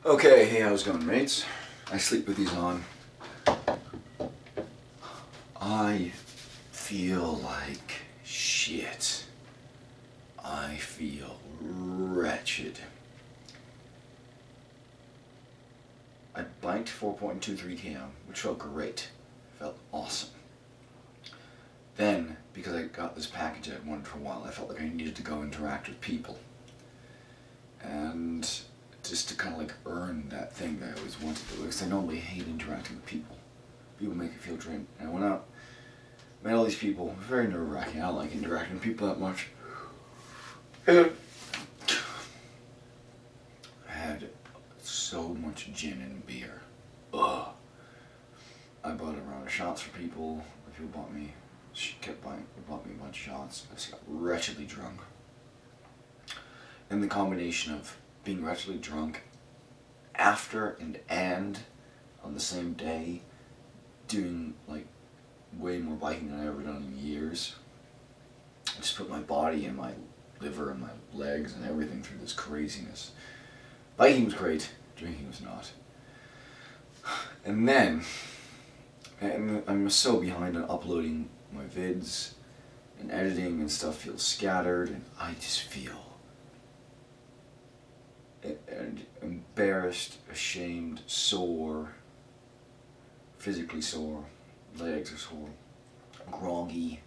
Okay, hey, how's it going, mates? I sleep with these on. I feel like shit. I feel wretched. I biked 4.23 km, which felt great. Felt awesome. Then, because I got this package I'd wanted for a while, I felt like I needed to go interact with people. And just to kind of like earn that thing that I always wanted to do, because I normally hate interacting with people. People make me feel drained. And I went out, met all these people. It was very nerve-wracking. I don't like interacting with people that much. And I had so much gin and beer. Ugh. I bought a round of shots for people. People bought me. She kept buying. Bought me a bunch of shots. I just got wretchedly drunk. And the combination of being wretchedly drunk after and on the same day, doing like way more biking than I've ever done in years. I just put my body and my liver and my legs and everything through this craziness. Biking was great, drinking was not. And then, I'm so behind on uploading my vids, and editing and stuff feels scattered, and I just feel embarrassed, ashamed, sore, physically sore, legs are sore, groggy,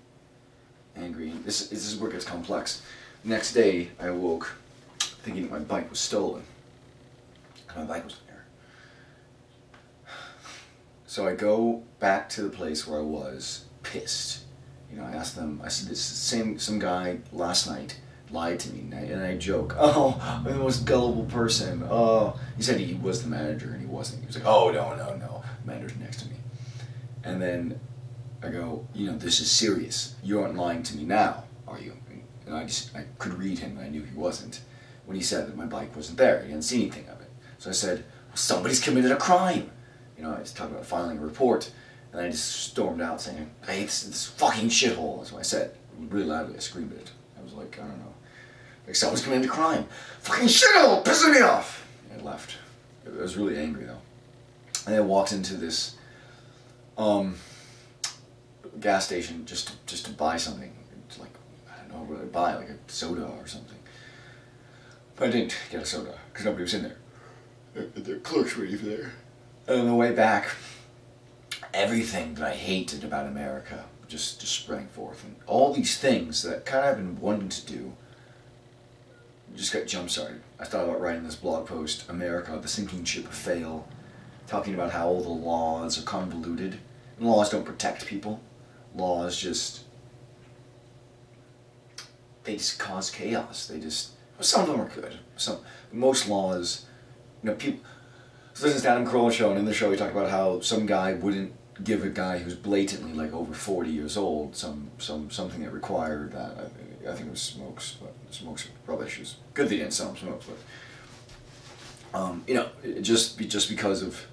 angry. This is where it gets complex. Next day, I awoke thinking that my bike was stolen. And my bike wasn't there. So I go back to the place where I was, pissed. You know, I asked them, I said, some guy last night lied to me, and I joke, oh, I'm the most gullible person, oh. He said he was the manager, and he wasn't. He was like, oh, no, the manager's next to me. And then I go, you know, this is serious. You aren't lying to me now, are you? And I could read him, and I knew he wasn't, when he said that my bike wasn't there. He hadn't seen anything of it. So I said, well, somebody's committed a crime. You know, I was talking about filing a report, and I just stormed out saying, I hate this fucking shithole. That's what I said. Really loudly, I screamed it. I was like, I don't know. Like someone's committed a crime. Fucking shithole! Pissing me off! And I left. I was really angry though. And I walked into this gas station just to buy something. It's like, I don't know what I'd buy, like a soda or something. But I didn't get a soda, because nobody was in there. The clerk's waiting for there. And on the way back, everything that I hated about America just sprang forth. And all these things that kind of I've been wanting to do just got jump-started. I thought about writing this blog post, America, the sinking ship of fail, talking about how all the laws are convoluted. And laws don't protect people. Laws they just cause chaos. Some of them are good. Most laws, you know, people. So this is Adam Carolla show, and in the show he talked about how some guy wouldn't give a guy who's blatantly like over 40 years old something that required that. I think it was smokes, but smokes are rubbish. It's good they didn't sell him smokes, but you know, just because of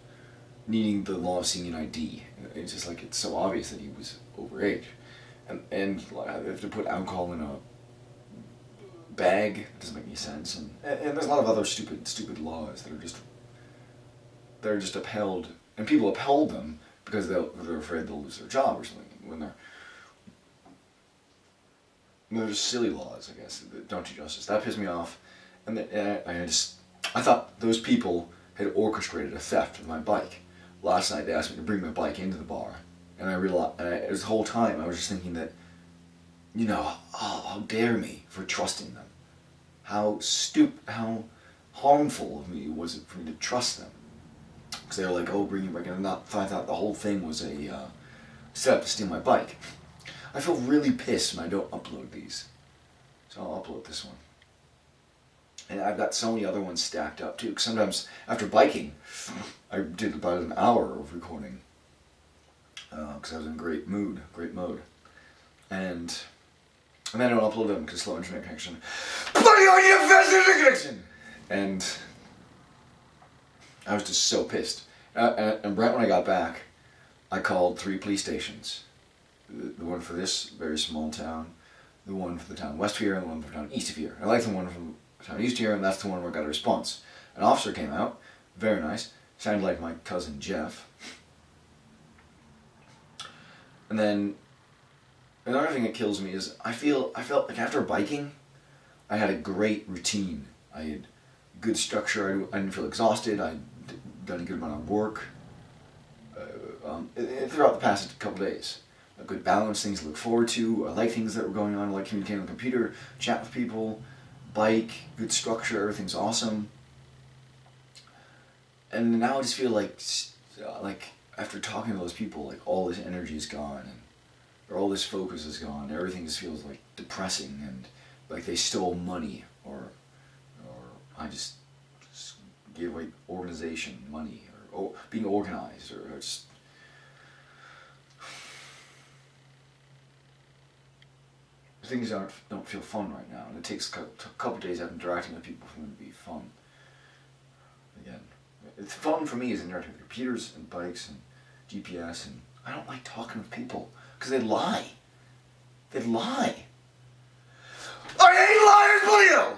needing the law of seeing an ID. It's just like it's so obvious that he was overage, and they have to put alcohol in a bag. It doesn't make any sense, and there's a lot of other stupid laws that are just upheld, and people uphold them because they're afraid they'll lose their job or something. When they're just silly laws, I guess, that don't do justice. That pissed me off, and I thought those people had orchestrated a theft of my bike. Last night they asked me to bring my bike into the bar, and I realized, the whole time I was just thinking that, you know, how dare me for trusting them. How harmful of me was it for me to trust them. Because they were like, oh, bring your bike, and I thought the whole thing was a setup to steal my bike. I feel really pissed when I don't upload these. So I'll upload this one. And I've got so many other ones stacked up too, because sometimes after biking, I did about an hour of recording. Because I was in great mode. And then I don't upload them because slow internet connection. But you need a fast internet connection! And I was just so pissed. And right when I got back, I called 3 police stations. The one for this very small town, the one for the town west of here, and the one for the town east of here. I like the one from the town east of here, and that's the one where I got a response. An officer came out, Very nice. Sounded like my cousin Jeff. And then another thing that kills me is I felt like after biking, I had a great routine. I had good structure. I didn't feel exhausted. I'd done a good amount of work throughout the past couple days. A good balance, things to look forward to. I like things that were going on. I like communicating on the computer, chat with people, bike, good structure, everything's awesome. And now I just feel like after talking to those people, like all this energy is gone, or all this focus is gone. Everything just feels like depressing, and like they stole money, or I just gave away organization, money, or being organized, or just. Things don't feel fun right now, and it takes a couple of days of interacting with people for them to be fun. Again, it's fun for me is interacting with computers and bikes and GPS, and I don't like talking with people because they lie. They lie. I hate liars, Leo!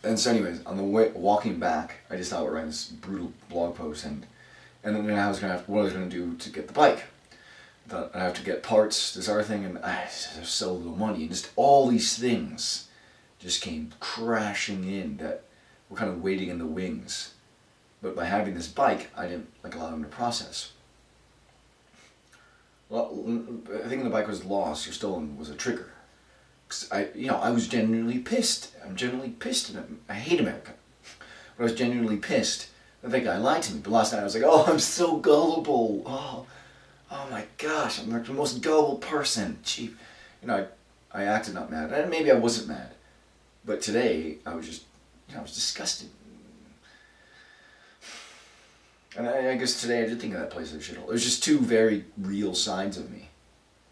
And so, anyways, on the way walking back, I just thought we're writing this brutal blog post, and then what I was gonna do to get the bike. That I have to get parts, this other thing, and I have so little money, and just all these things just came crashing in that were kind of waiting in the wings. But by having this bike, I didn't allow them to process. Well, I think the bike was lost or stolen was a trigger. 'Cause I was genuinely pissed. I'm genuinely pissed, and I hate America. But I was genuinely pissed that that guy lied to me. But last night I was like, oh, I'm so gullible. Oh my gosh, I'm like the most gullible person. Gee, I acted not mad, and maybe I wasn't mad, but today I was just, I was disgusted. And I guess today I did think of that place as a shithole. There's just two very real sides of me.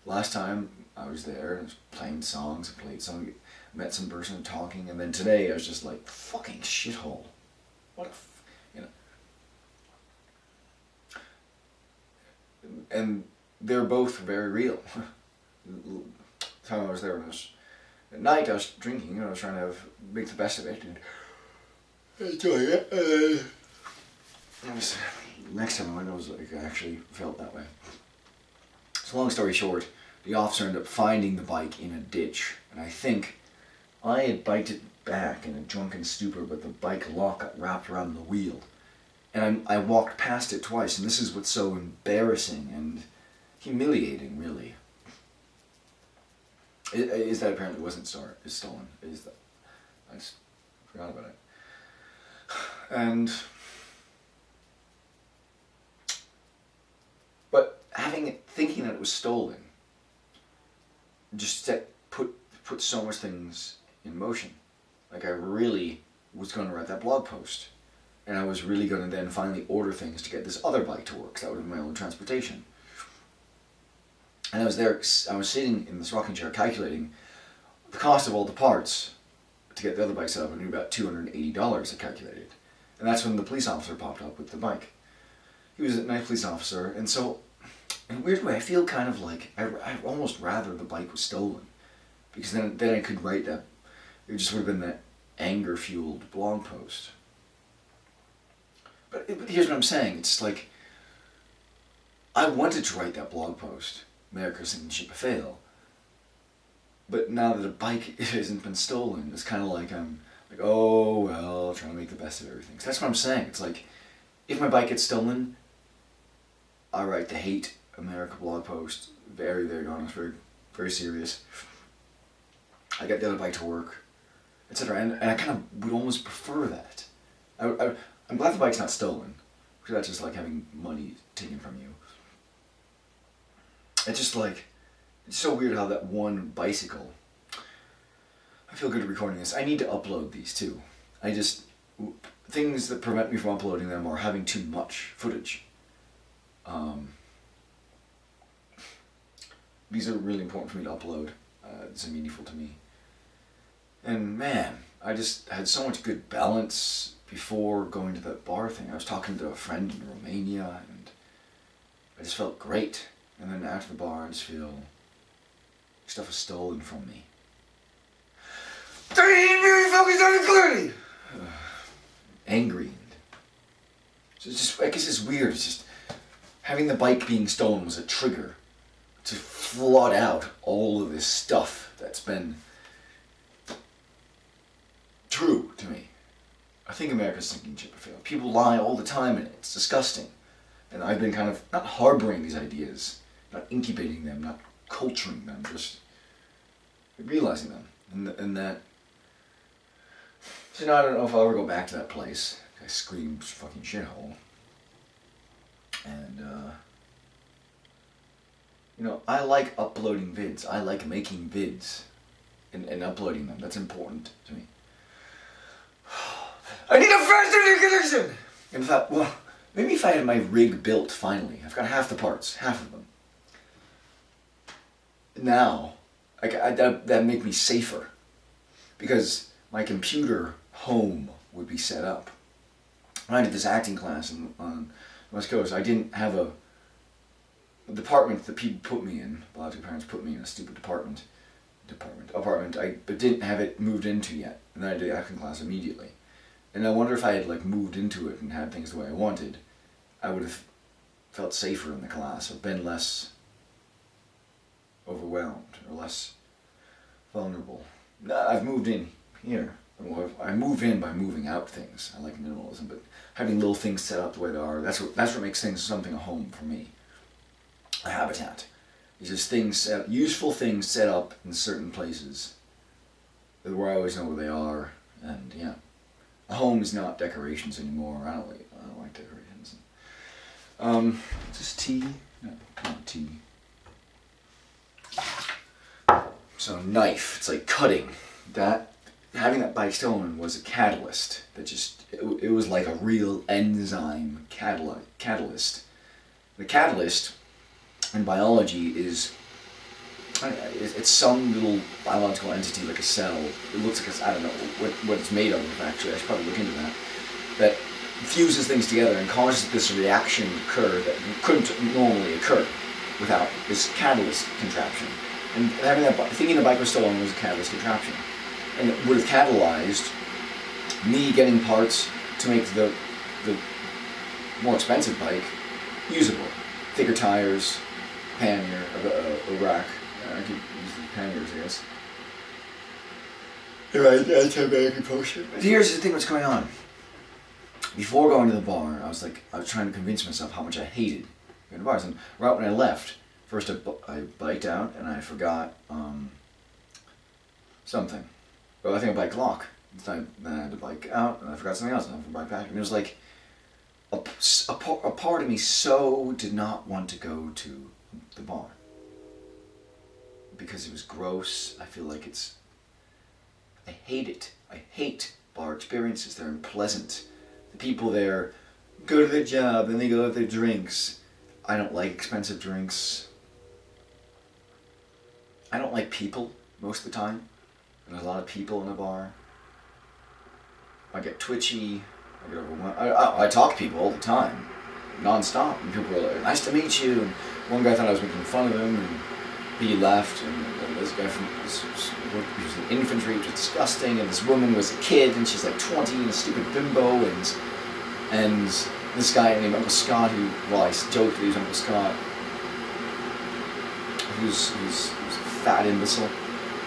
Last time I was there, and I was playing songs, I played some, met some person talking, and then today I was just like, fucking shithole. What a, And they're both very real. The time I was there, at night I was drinking, I was trying to make the best of it and enjoy it. Next time I went, I actually felt that way. So long story short, the officer ended up finding the bike in a ditch, and I think I had biked it back in a drunken stupor, but the bike lock got wrapped around the wheel. And I walked past it twice, and this is what's so embarrassing and humiliating, really. Is that apparently wasn't stolen. Is that I just forgot about it. And but thinking that it was stolen, just put so much things in motion. Like I really was going to write that blog post. And I was really going to then finally order things to get this other bike to work, because that would have been my own transportation. And I was sitting in this rocking chair calculating the cost of all the parts to get the other bike set up. I knew about $280 I calculated. And that's when the police officer popped up with the bike. He was a nice police officer, and so, in a weird way, I feel kind of like, I almost rather the bike was stolen. Because then I could write that, it just would have been that anger-fueled blog post. But here's what I'm saying, it's like, I wanted to write that blog post, America's Citizenship a Fail, but now that a bike hasn't been stolen, it's kind of like I'm like, oh well, trying to make the best of everything. So that's what I'm saying, it's like, if my bike gets stolen, I write the Hate America blog post, very, very honest, very, very serious. I get the other bike to work, etc. And I kind of would almost prefer that. I'm glad the bike's not stolen, because that's just like having money taken from you. It's just like, it's so weird how that one bicycle, I feel good at recording this, I need to upload these too. Things that prevent me from uploading them are having too much footage. These are really important for me to upload, it's meaningful to me. And man, I just had so much good balance before going to that bar thing. I was talking to a friend in Romania, and I just felt great. And then after the bar, I just feel stuff was stolen from me. I ain't really focused on it clearly! Angry and it's just, I guess it's weird. It's just having the bike being stolen was a trigger to flood out all of this stuff that's been true to me. I think America's sinking ship or failed. People lie all the time in it. It's disgusting. And I've been kind of not harboring these ideas, not incubating them, not culturing them, just realizing them. And that... So now I don't know if I'll ever go back to that place. I screamed fucking shithole. And, you know, I like uploading vids. I like making vids and uploading them. That's important to me. I need a faster connection! And I thought, well, maybe if I had my rig built finally. I've got half the parts, half of them. Now, that'd make me safer. Because my computer home would be set up. When I did this acting class on West Coast, I didn't have a department that people put me in. Biological parents put me in a stupid apartment, but didn't have it moved into yet. And then I did the acting class immediately. And I wonder if I had like moved into it and had things the way I wanted, I would have felt safer in the class or been less overwhelmed or less vulnerable. I've moved in here. Well, I move in by moving out things. I like minimalism, but having little things set up the way they are, that's what makes things something a home for me. A habitat. It's just things, useful things set up in certain places where I always know where they are, and yeah. A home is not decorations anymore. I don't like decorations. Is this tea? No, not tea. So knife, it's like cutting. Having that bike stolen was a catalyst. It was like a real enzyme catalyst. The catalyst in biology is, it's some little biological entity like a cell. It looks like I don't know what it's made of actually. I should probably look into that. That fuses things together and causes this reaction to occur that couldn't normally occur without this catalyst contraption. And thinking the bike was stolen was a catalyst contraption. And it would have catalyzed me getting parts to make the more expensive bike usable. Thicker tires, pannier, a rack. I could use the panniers, I guess. Right, that's American potion. But here's the thing what's going on. Before going to the bar, I was trying to convince myself how much I hated going to bars. And right when I left, first I biked out and I forgot something. Well, I think I biked lock. Then I had to bike out and I forgot something else and I had to bike back. And it was like a part of me so did not want to go to the bar. Because it was gross. I feel like I hate it. I hate bar experiences. They're unpleasant. The people there go to their job and they go have their drinks. I don't like expensive drinks. I don't like people most of the time. There's a lot of people in a bar. I get twitchy. I get overwhelmed. I talk to people all the time, non-stop. And people are like, "Nice to meet you." And one guy thought I was making fun of him, and he left. And this guy he was in infantry, which was disgusting. And this woman was a kid, and she's like 20, and a stupid bimbo. And this guy named Uncle Scott, I joked that he was Uncle Scott. He was a fat imbecile.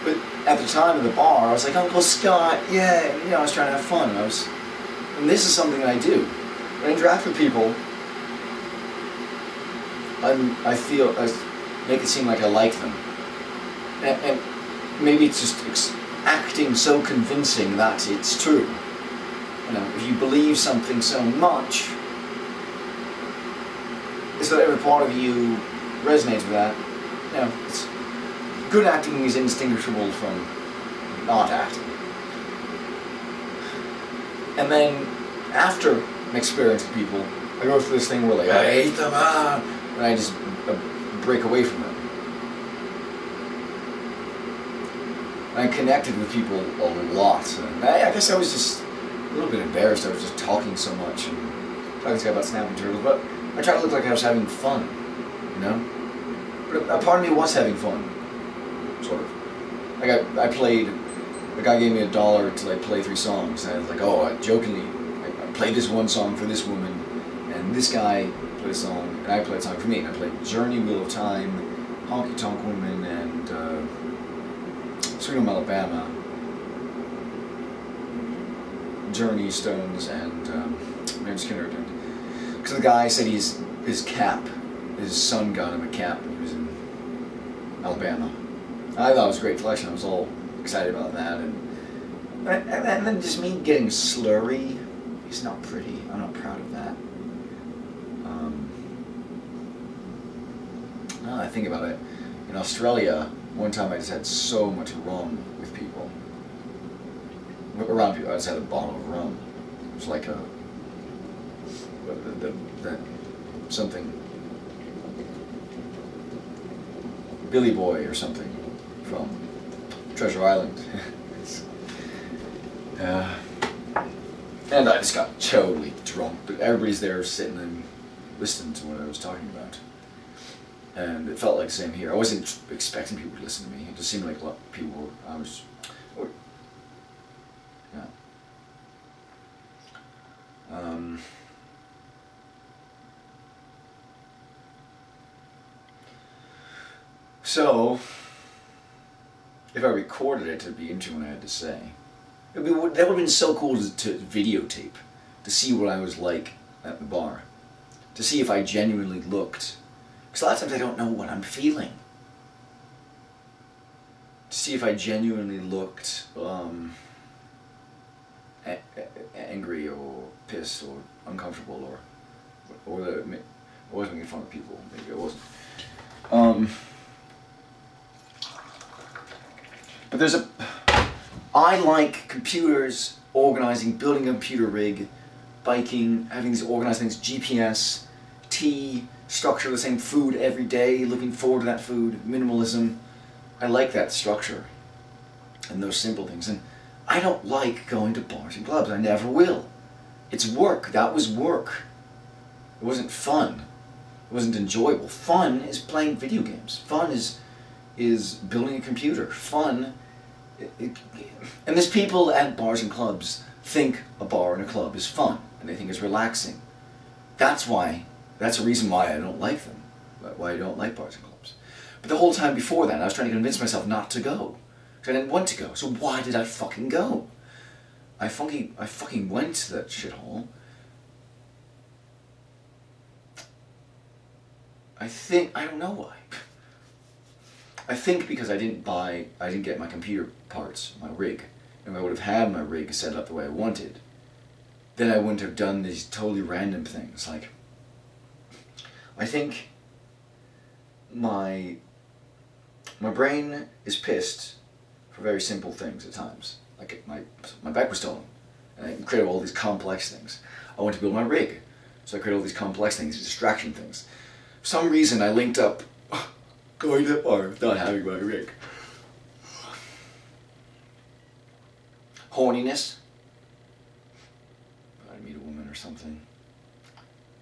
But at the time of the bar, I was like, Uncle Scott, yeah, and, I was trying to have fun. And this is something that I do. When I interact with people, I make it seem like I like them. And maybe it's just acting so convincing that it's true. If you believe something so much, so that every part of you resonates with that, good acting is indistinguishable from not acting. And then, after an experience with people, I go through this thing where I hate them, and I just break away from them. I connected with people a lot, and I guess I was just a little bit embarrassed. I was just talking so much and talking to this guy about snapping turtles, but I tried to look like I was having fun, But a part of me was having fun. Sort of. I played, the guy gave me $1 to play 3 songs, and I was like, I jokingly, I played this one song for this woman, And this guy played a song, and I played a song for me. And I played Journey, Wheel of Time, Honky Tonk Woman, and Sweet Home Alabama, Journey, Stones, and Maynard Skinner. Because the guy said his son got him a cap when he was in Alabama. I thought it was a great collection. I was all excited about that, and then just me getting slurry is not pretty. I'm not proud of that. Now that I think about it, in Australia, one time I just had so much rum with people. Around people, I just had a bottle of rum. It was like something, Billy Boy or something from Treasure Island. And I just got totally drunk, but everybody's there sitting and listening to what I was talking about. And it felt like the same here. I wasn't expecting people to listen to me. It just seemed like a lot of people were, yeah. So, if I recorded it, it'd be into what I had to say. That would have been so cool to videotape, to see what I was like at the bar, to see if I genuinely looked. Because a lot of times I don't know what I'm feeling. To see if I genuinely looked angry or pissed or uncomfortable or that I wasn't making fun of people. Maybe I wasn't. But there's I like computers, organizing, building a computer rig, biking, having these organized things, GPS, tea, structure the same food every day, looking forward to that food, minimalism. I like that structure and those simple things. And I don't like going to bars and clubs. I never will. It's work. That was work. It wasn't fun. It wasn't enjoyable. Fun is playing video games. Fun is building a computer. Fun, and there's people at bars and clubs think a bar and a club is fun, and they think it's relaxing. That's a reason why I don't like them, why I don't like bars and clubs. But the whole time before that, I was trying to convince myself not to go. So I didn't want to go. So why did I fucking go? I fucking went to that shithole. I don't know why. I think because I didn't get my computer parts, my rig. And if I would have had my rig set up the way I wanted, then I wouldn't have done these totally random things. Like, I think my brain is pissed for very simple things at times. Like my bike was stolen, and I created all these complex things. I want to build my rig, so I created all these complex things, distraction things. For some reason, I linked up going to that bar without having my rig. Horniness. I meet a woman or something.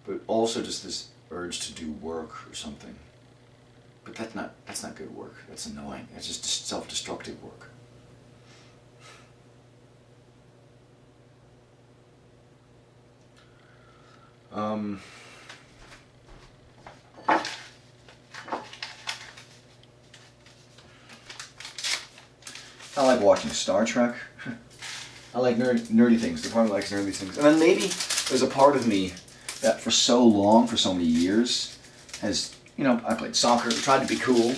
But also just this urge to do work or something. But that's not good work. That's annoying. That's just self-destructive work. I like watching Star Trek. I like nerdy things. The part likes nerdy things. And then maybe there's a part of me that for so long, for so many years, has, you know, I played soccer, tried to be cool.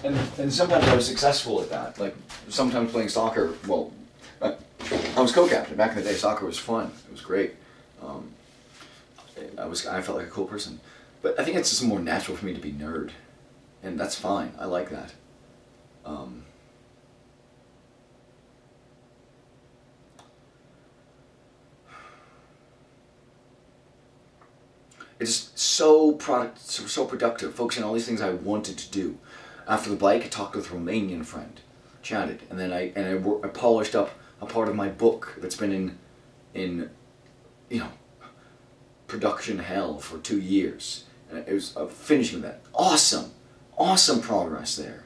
And sometimes I was successful at that. Like, sometimes playing soccer, well, I was co-captain. Back in the day, soccer was fun. It was great. I felt like a cool person. But I think it's just more natural for me to be nerd. And that's fine. I like that. It's so productive, focusing on all these things I wanted to do. After the bike, I talked with a Romanian friend, chatted, and then I polished up a part of my book that's been in you know, production hell for 2 years. And it was finishing that. Awesome progress there.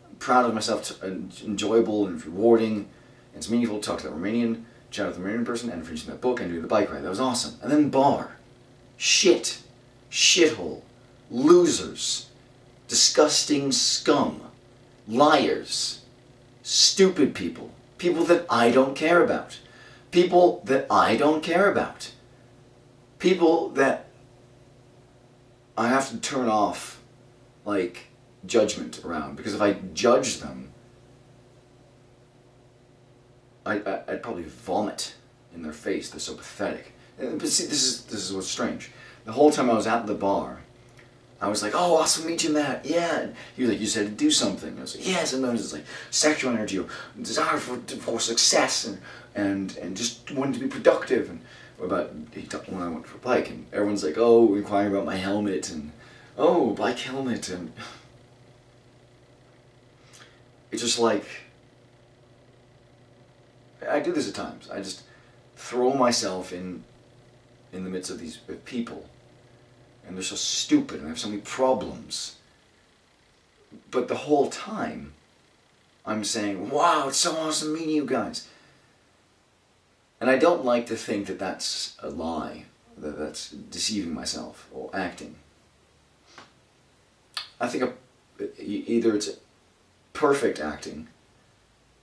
I'm proud of myself. Enjoyable and rewarding. It's meaningful to talk to that Romanian chat with the Marine person, and finishing that book, and doing the bike ride. That was awesome. And then bar. Shit. Shithole. Losers. Disgusting scum. Liars. Stupid people. People that I don't care about. People that I don't care about. People that I have to turn off, like, judgment around. Because if I judge them, I'd probably vomit in their face. They're so pathetic. But see, this is what's strange. The whole time I was at the bar, I was like, oh, awesome, meet you, Matt. Yeah. And he was like, you said to do something. I was like, yes. And then it was like sexual energy, or desire for success, and just wanting to be productive. And about when I went for a bike, and everyone's like, oh, inquiring about my helmet, and oh, bike helmet, and it's just like, I do this at times. I just throw myself in the midst of these people, and they're so stupid, and I have so many problems. But the whole time, I'm saying, wow, it's so awesome meeting you guys. And I don't like to think that that's a lie, that that's deceiving myself, or acting. I think either it's perfect acting,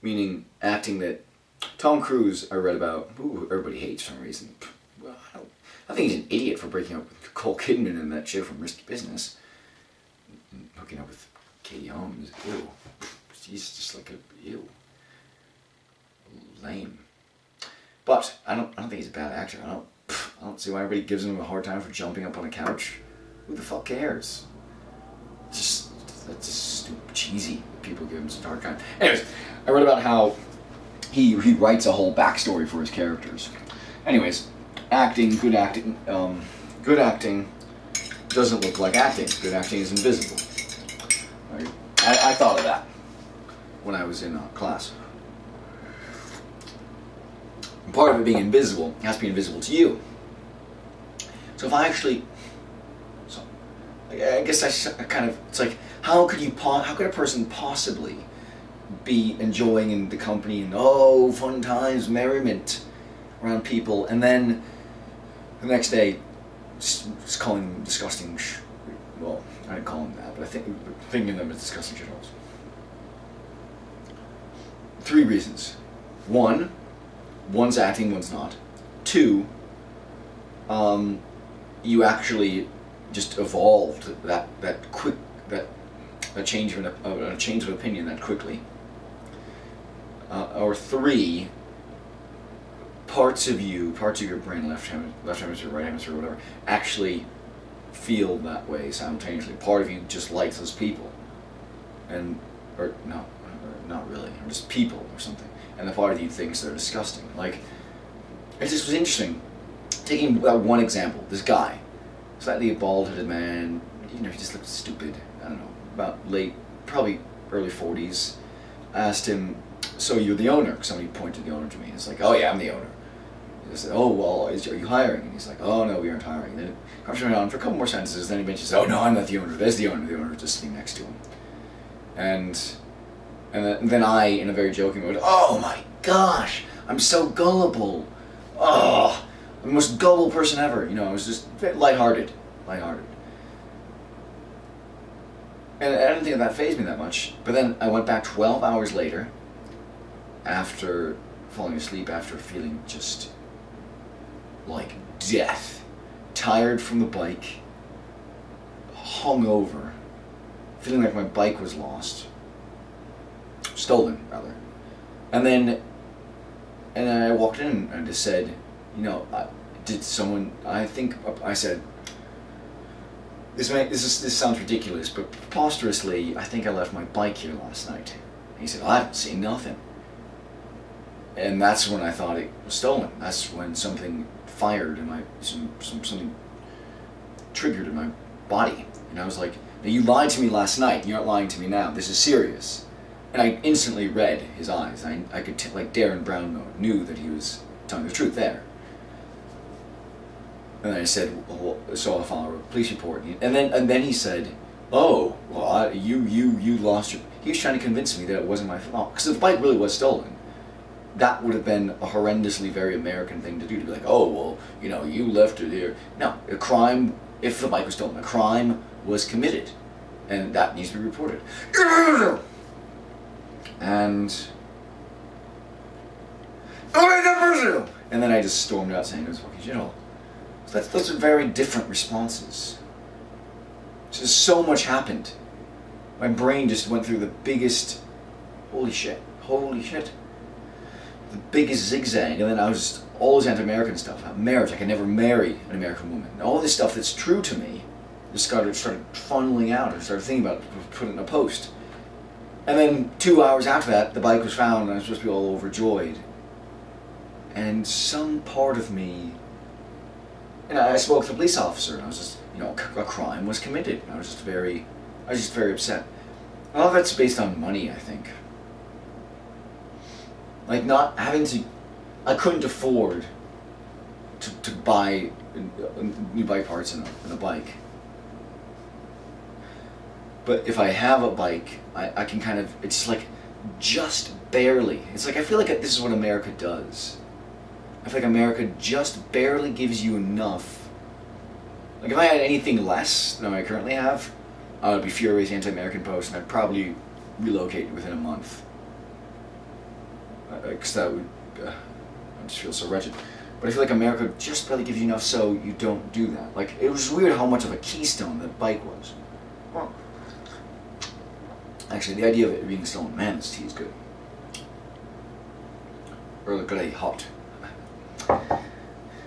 meaning acting that Tom Cruise, I read about, who everybody hates for some reason. Well, I think he's an idiot for breaking up with Nicole Kidman and that chick from Risky Business. And hooking up with Katie Holmes. Ew. He's just like ew. Lame. But I don't think he's a bad actor. I don't see why everybody gives him a hard time for jumping up on a couch. Who the fuck cares? That's just stupid, cheesy. People give him such a hard time. Anyways, I read about how he writes a whole backstory for his characters. Anyways, good acting doesn't look like acting. Good acting is invisible. Right? I thought of that when I was in class. And part of it being invisible has to be invisible to you. So if I actually, I guess I kind of, it's like, how could a person possibly be enjoying in the company and oh, fun times, merriment around people, and then the next day just calling them disgusting well, I didn't call them that, but thinking of them as disgusting shitholes. 3 reasons. 1, one's acting, one's not. 2, you actually just evolved that change of opinion that quickly. Or 3, parts of your brain, left hemisphere, right hemisphere, whatever, actually feel that way simultaneously. Part of you just likes those people, or not really, or just people or something, and the part of you thinks they're disgusting. Like, it just was interesting, taking that one example, this guy, slightly bald-headed man, he just looked stupid, I don't know, about probably early 40s, I asked him, so you're the owner? Because somebody pointed the owner to me. It's like, oh yeah, I'm the owner. He said, oh well, are you hiring? And he's like, oh no, we aren't hiring. Then it comes on for a couple more sentences. Then he mentions, oh no, I'm not the owner. There's the owner. The owner is just sitting next to him. And then I, in a very joking mode, oh my gosh, I'm so gullible. Oh, I'm the most gullible person ever. I was just lighthearted. And I didn't think that fazed me that much. But then I went back 12 hours later, after falling asleep, after feeling just like death, tired from the bike, hungover, feeling like my bike was lost, stolen rather, and then I walked in and just said, I said, this sounds ridiculous, but preposterously, I think I left my bike here last night. And he said, I haven't seen nothing. And that's when I thought it was stolen. That's when something fired in something triggered in my body. And I was like, now you lied to me last night, you aren't lying to me now, this is serious. And I instantly read his eyes. I could, like Darren Brown knew that he was telling the truth there. And I said, well, so I'll file a police report. And then he said, oh, well, you lost your... He was trying to convince me that it wasn't my fault. Because the bike really was stolen. that would have been a horrendously very American thing to do, to be like, oh, well, you know, you left it here. No, a crime, if the bike was stolen, a crime was committed, and that needs to be reported. And then I just stormed out saying it was fucking shit hole. So those are very different responses. Just so much happened. My brain just went through the biggest, holy shit, the biggest zigzag, and then I was just all this anti-American stuff. Marriage, I could never marry an American woman. All this stuff that's true to me just started funneling out. I started thinking about it, put it in a post. And then 2 hours after that, the bike was found, and I was supposed to be all overjoyed. And some part of me, and I spoke to the police officer, and I was just, you know, a crime was committed. And I was just very upset. A lot of that's based on money, I think. Like not having to, I couldn't afford to buy new bike parts in a bike. But if I have a bike, I can kind of, it's like just barely. It's like I feel like this is what America does. I feel like America just barely gives you enough. Like if I had anything less than I currently have, I would be furious anti-American post, and I'd probably relocate within a month. Because that would, I just feel so wretched. But I feel like America just barely gives you enough so you don't do that. Like, it was weird how much of a keystone that bike was. Well, actually, the idea of it being stolen, man, this tea is good. Earl Grey hot.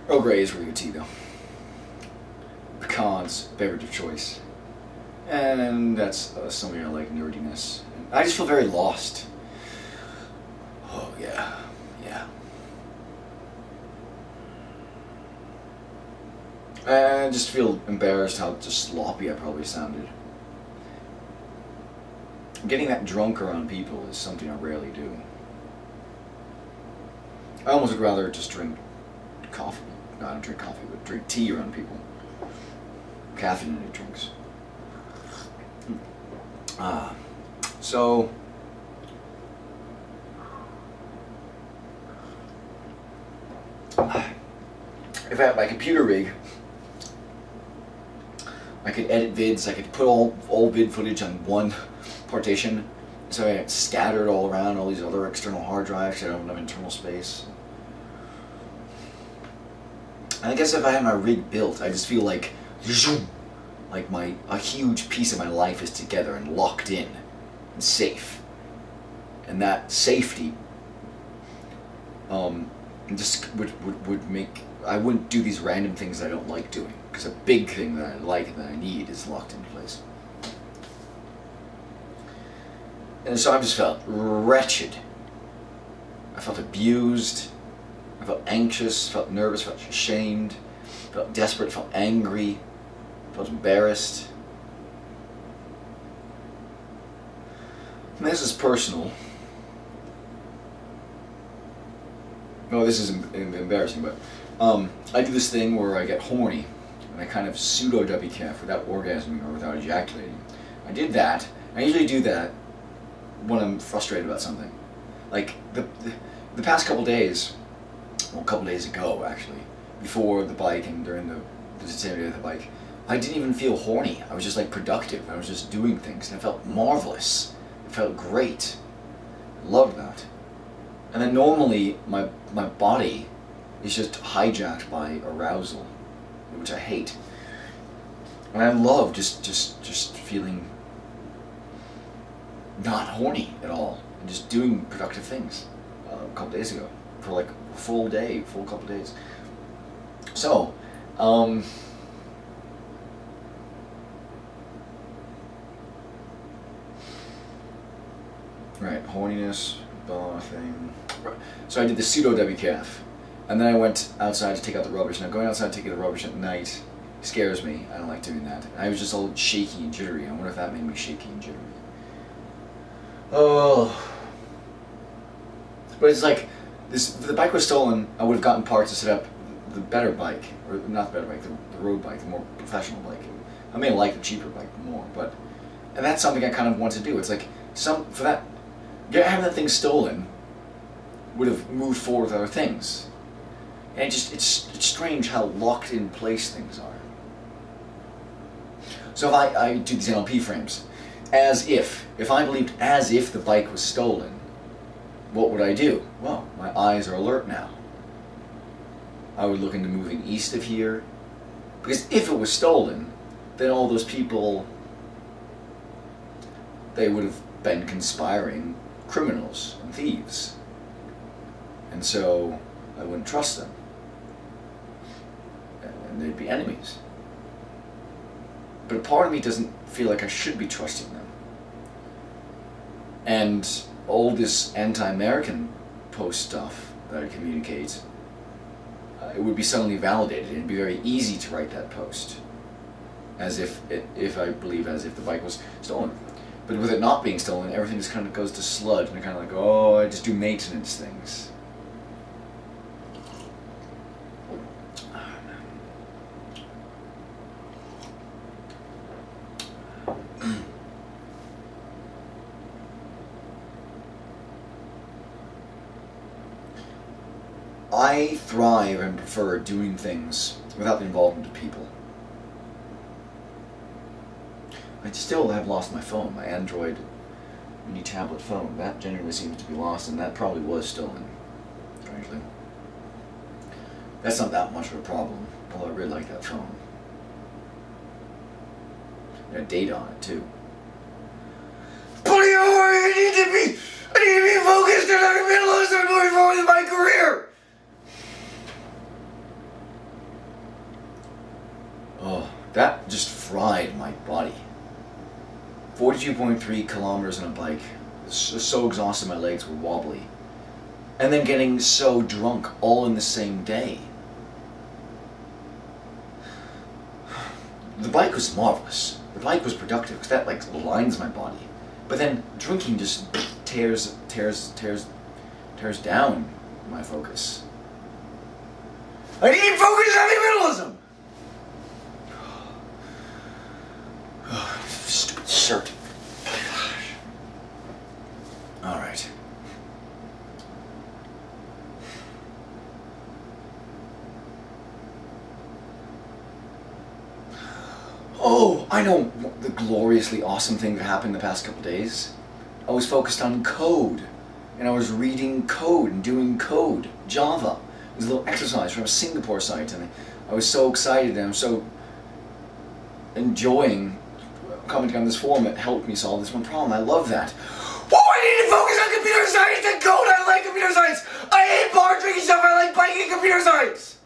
Earl Grey is really good tea, though. Pecans, beverage of choice. And that's something I like, nerdiness. I just feel very lost. Oh, yeah. I just feel embarrassed how just sloppy I probably sounded. Getting that drunk around people is something I rarely do. I almost would rather just drink coffee. No, I don't drink coffee, but drink tea around people. Caffeinated drinks. So... if I had my computer rig, I could edit vids, I could put all vid footage on one partition, so I had scattered all around all these other external hard drives, so I don't have enough internal space. And I guess if I had my rig built, I just feel like a huge piece of my life is together and locked in and safe. And that safety just would make, I wouldn't do these random things that I don't like doing, because a big thing that I like and that I need is locked into place. And so I just felt wretched. I felt abused. I felt anxious, felt nervous, felt ashamed, felt desperate, felt angry, felt embarrassed. And this is personal. No, this is embarrassing, but I do this thing where I get horny, and I kind of pseudo-WTF without orgasming or without ejaculating. I did that. I usually do that when I'm frustrated about something. Like, the past couple days, well, a couple days ago, actually, before the bike and during the same day of the bike, I didn't even feel horny. I was just, like, productive. I was just doing things, and it felt marvelous. It felt great. I loved that. And then normally, my body is just hijacked by arousal, which I hate. And I love just feeling not horny at all, and just doing productive things a couple days ago, for like a full couple days. So, right, horniness, thing. Right. So I did the pseudo WKF, and then I went outside to take out the rubbish. Now going outside to take out the rubbish at night scares me. I don't like doing that. I was just all shaky and jittery. I wonder if that made me shaky and jittery. Oh. But it's like, if the bike was stolen, I would have gotten parts to set up the better bike, or not the better bike, the road bike, the more professional bike. I may like the cheaper bike more, but, and that's something I kind of want to do. It's like, having that thing stolen would have moved forward with other things. And it's strange how locked in place things are. So if I do these NLP frames, if I believed as if the bike was stolen, what would I do? Well, my eyes are alert now. I would look into moving east of here, because if it was stolen, then all those people, they would have been conspiring criminals and thieves. And so I wouldn't trust them. And they'd be enemies. But a part of me doesn't feel like I should be trusting them. And all this anti-American post stuff that I communicate, it would be suddenly validated. It'd be very easy to write that post, as if I believe as if the bike was stolen. But with it not being stolen, everything just kind of goes to sludge, and I kind of like, oh, I just do maintenance things. I thrive and prefer doing things without the involvement of people. I still have lost my phone, my Android mini tablet phone. That genuinely seems to be lost, and that probably was stolen, strangely. That's not that much of a problem, although I really like that phone. It had data on it, too. Buddy, I need to be focused and I can be moving forward in my career! Oh, that just fried my body. 42.3 kilometers on a bike. So exhausted my legs were wobbly. And then getting so drunk all in the same day. The bike was marvelous. The bike was productive because that like lines my body. But then drinking just tears down my focus. I need focus on minimalism! Stupid shirt. Alright. Oh, I know the gloriously awesome thing that happened the past couple days. I was focused on code, and I was reading code and doing code, Java. It was a little exercise from a Singapore site, and I was so excited, and I'm so enjoying commenting on this forum. It helped me solve this one problem. I love that. Oh, I need to focus on computer science and code. I like computer science. I hate bar drinking stuff. I like biking computer science.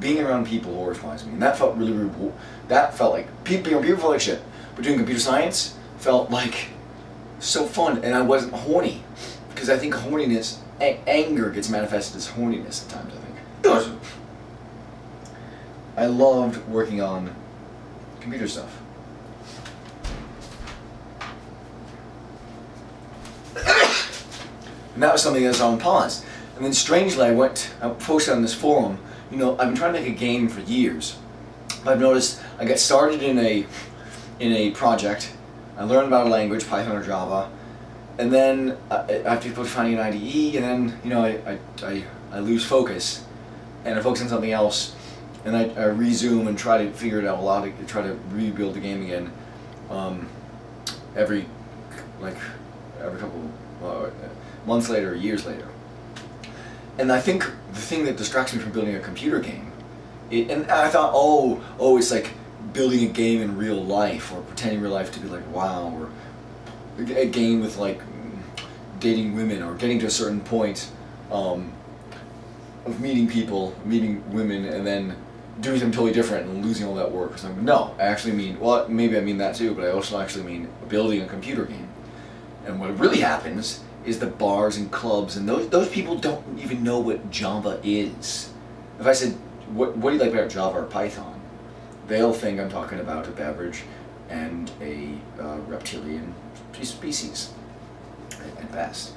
Being around people horrifies me, and that felt really that felt like people felt like shit. But doing computer science felt like so fun, and I wasn't horny, because I think horniness, anger gets manifested as horniness at times, I think. I loved working on computer stuff. And that was something that was on pause. And then strangely I posted on this forum, you know, I've been trying to make a game for years. But I've noticed I got started in a project, I learned about a language, Python or Java, and then I have to go finding an IDE, and then, you know, I lose focus, and I focus on something else, and I resume and try to figure it out try to rebuild the game again, every couple months later or years later. And I think the thing that distracts me from building a computer game, and I thought, oh, it's like building a game in real life, or pretending real life to be like WoW, or a game with like dating women, or getting to a certain point of meeting people, meeting women, and then doing something totally different and losing all that work. So no, I actually mean, well, maybe I mean that too, but I also actually mean building a computer game. And what really happens is the bars and clubs, and those people don't even know what Java is. If I said, what do you like about Java or Python? They'll think I'm talking about a beverage and a reptilian species, at best.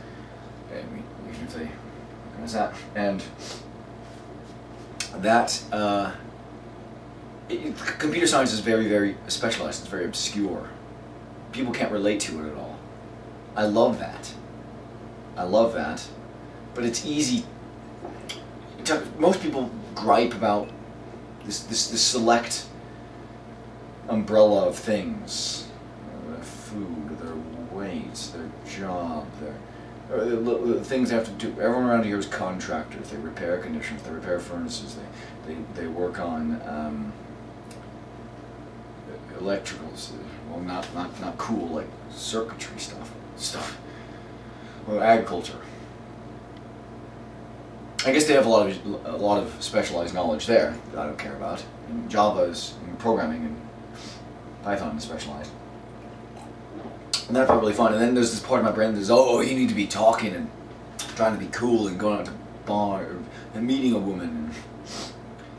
I mean, even if they There's that. And that, computer science is very, very specialized. It's very obscure. People can't relate to it at all. I love that. I love that. But it's easy. Most people gripe about this select umbrella of things. Their food, their weight, their job, the things they have to do. Everyone around here is contractors. They repair air conditioners, they repair furnaces, they work on electricals. Well, not cool, like circuitry stuff. Well, agriculture. I guess they have a lot of specialized knowledge there that I don't care about. And Java's and programming and Python is specialized. And that's not really fun. And then there's this part of my brain that says, oh, you need to be talking and trying to be cool and going out to a bar and meeting a woman.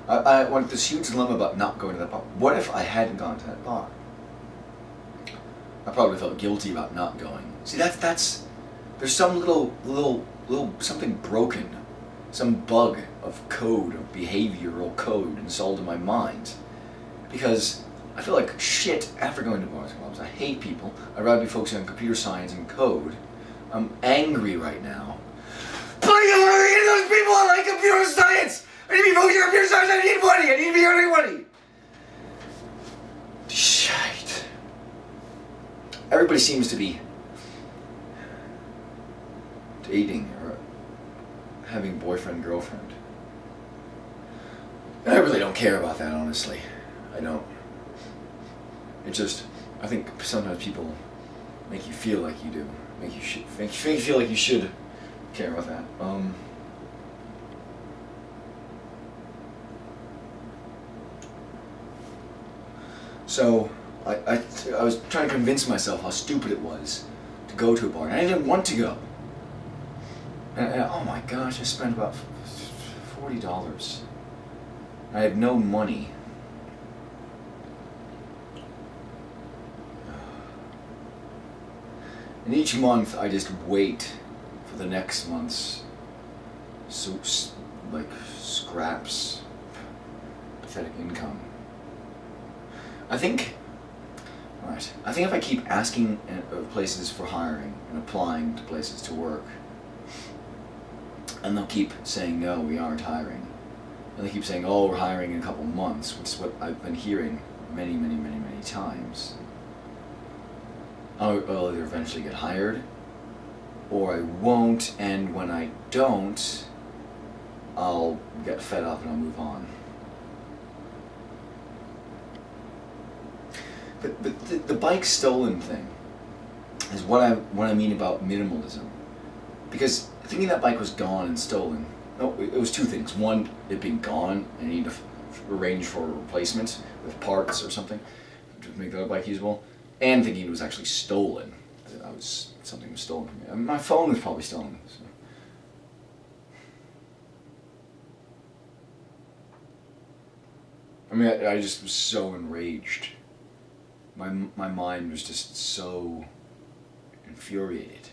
I went this huge dilemma about not going to that bar. What if I hadn't gone to that bar? I probably felt guilty about not going. See, that's there's some little something broken. Some bug of code, of behavioral code installed in my mind. Because I feel like shit after going to bars and clubs. I hate people. I'd rather be focusing on computer science and code. I'm angry right now. But I those people I like computer science! I need to be focusing on computer science, I need money! I need to be earning money! Shite. Everybody seems to be dating or having boyfriend, girlfriend. And I really don't care about that, honestly. I don't. It just, I think sometimes people make you feel like you do. Make you feel like you should care about that. So, I was trying to convince myself how stupid it was to go to a bar, and I didn't want to go. And oh my gosh, I spent about $40. I had no money. And each month I just wait for the next month's scraps, pathetic income. I think if I keep asking places for hiring and applying to places to work, and they'll keep saying, no, we aren't hiring. And they keep saying, oh, we're hiring in a couple months, which is what I've been hearing many times. I'll either eventually get hired, or I won't, and when I don't, I'll get fed up and I'll move on. But the bike stolen thing is what I mean about minimalism. Because thinking that bike was gone and stolen, no, it was two things. One, it being gone and I need to arrange for a replacement with parts or something to make the other bike usable, and thinking it was actually stolen. Something was stolen from me. I mean, my phone was probably stolen. So. I mean, I just was so enraged. My mind was just so infuriated.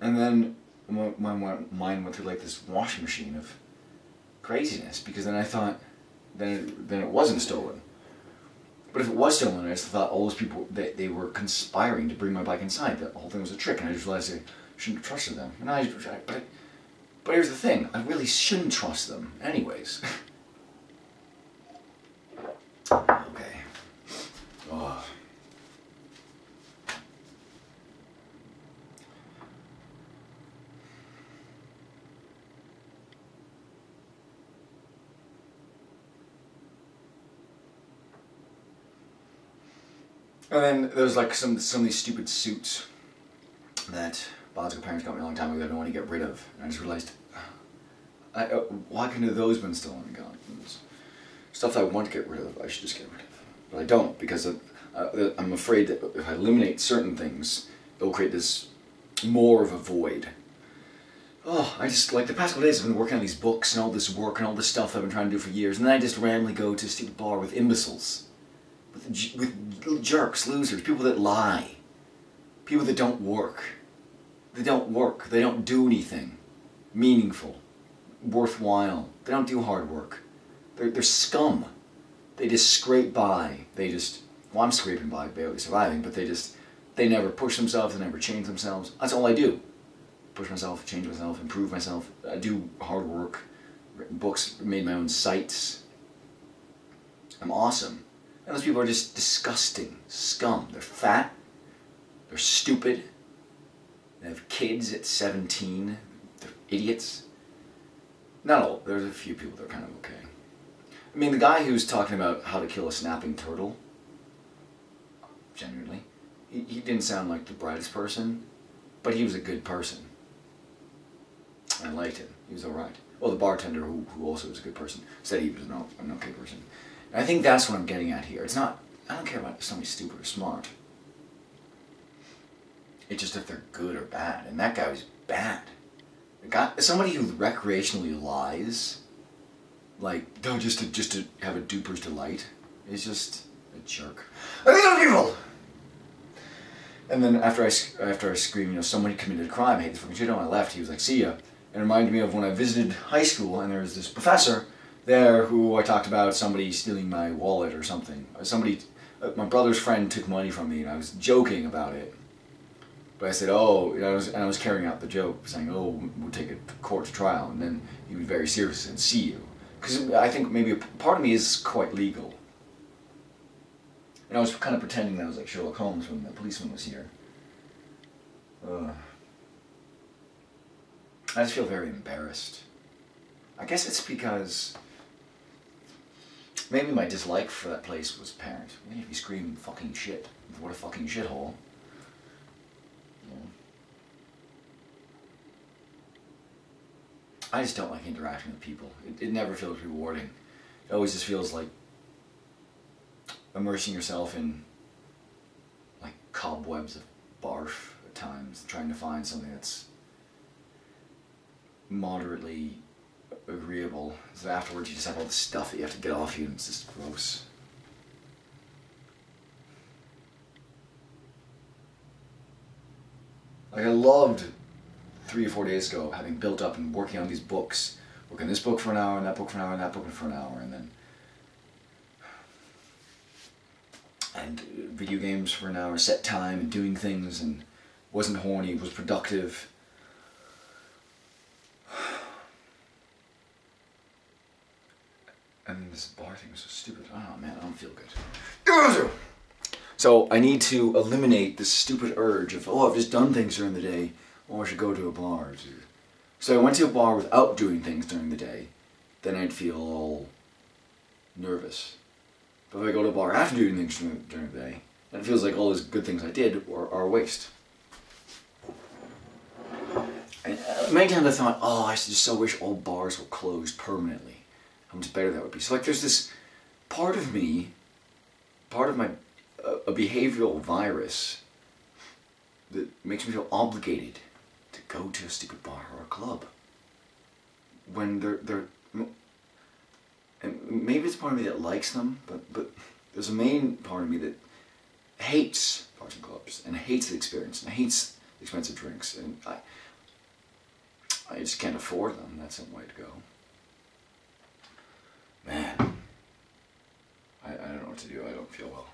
And then my mind went through like this washing machine of craziness, because then I thought, then it wasn't stolen. But if it was stolen, I just thought all those people, they were conspiring to bring my bike inside. The whole thing was a trick, and I just realized I shouldn't have trusted them. And but here's the thing, I really shouldn't trust them anyways. Okay. Oh. And then there was like some of these stupid suits that biological parents got me a long time ago that I don't want to get rid of. And I just realized, why couldn't those been stolen and gone? Stuff that I want to get rid of, I should just get rid of. But I don't, because I'm afraid that if I eliminate certain things, it'll create this more of a void. Oh, I just, like the past couple days I've been working on these books and all this work and all this stuff I've been trying to do for years, and then I just randomly go to a stupid bar with imbeciles. with jerks, losers, people that lie, people that don't work. They don't work. They don't do anything meaningful, worthwhile. They don't do hard work. They're scum. They just scrape by. Well, I'm scraping by, barely surviving, but they never push themselves, they never change themselves. That's all I do. Push myself, change myself, improve myself. I do hard work, written books, made my own sites. I'm awesome. And those people are just disgusting scum. They're fat, they're stupid, they have kids at 17, they're idiots. Not all, there's a few people that are kind of okay. I mean, the guy who's talking about how to kill a snapping turtle, genuinely, he didn't sound like the brightest person, but he was a good person. I liked him. He was alright. Well, the bartender, who also was a good person, said he was an okay person. And I think that's what I'm getting at here. It's not, I don't care about if somebody's stupid or smart. It's just if they're good or bad. And that guy was bad. Somebody who recreationally lies, like, no, just to have a duper's delight, is just a jerk. I think other people! And then after I screamed, you know, somebody committed a crime, I hate this fucking shit, and I left, he was like, see ya. It reminded me of when I visited high school, and there was this professor there who I talked about somebody stealing my wallet or something. My brother's friend took money from me, and I was joking about it. But I said, oh, and I was carrying out the joke, saying, oh, we'll take it to court to trial. And then he was very serious and see you. Because I think maybe a part of me is quite legal. And I was kind of pretending that I was like Sherlock Holmes when the policeman was here. I just feel very embarrassed. I guess it's because maybe my dislike for that place was apparent. Maybe if you scream fucking shit, what a fucking shithole. I just don't like interacting with people. It never feels rewarding. It always just feels like immersing yourself in like cobwebs of barf at times, trying to find something that's moderately agreeable. So afterwards you just have all this stuff that you have to get off you and it's just gross. Like I loved 3 or 4 days ago, having built up and working on these books, working on this book for an hour, and that book for an hour, and that book for an hour, and video games for an hour, set time, and doing things, and wasn't horny, was productive. And this bar thing was so stupid. Oh man, I don't feel good. So I need to eliminate this stupid urge of, oh, I've just done things during the day. Oh, I should go to a bar. So I went to a bar without doing things during the day. Then I'd feel all nervous. But if I go to a bar after doing things during the day, then it feels like all those good things I did are a waste. And many times I thought, oh, I just so wish all bars were closed permanently. How much better that would be. So like there's this part of me, part of my a behavioral virus that makes me feel obligated to go to a stupid bar or a club when they're and maybe it's part of me that likes them, but there's a main part of me that hates bars and clubs and hates the experience and hates the expensive drinks, and I just can't afford them. That's some way to go. Man, I don't know what to do. I don't feel well.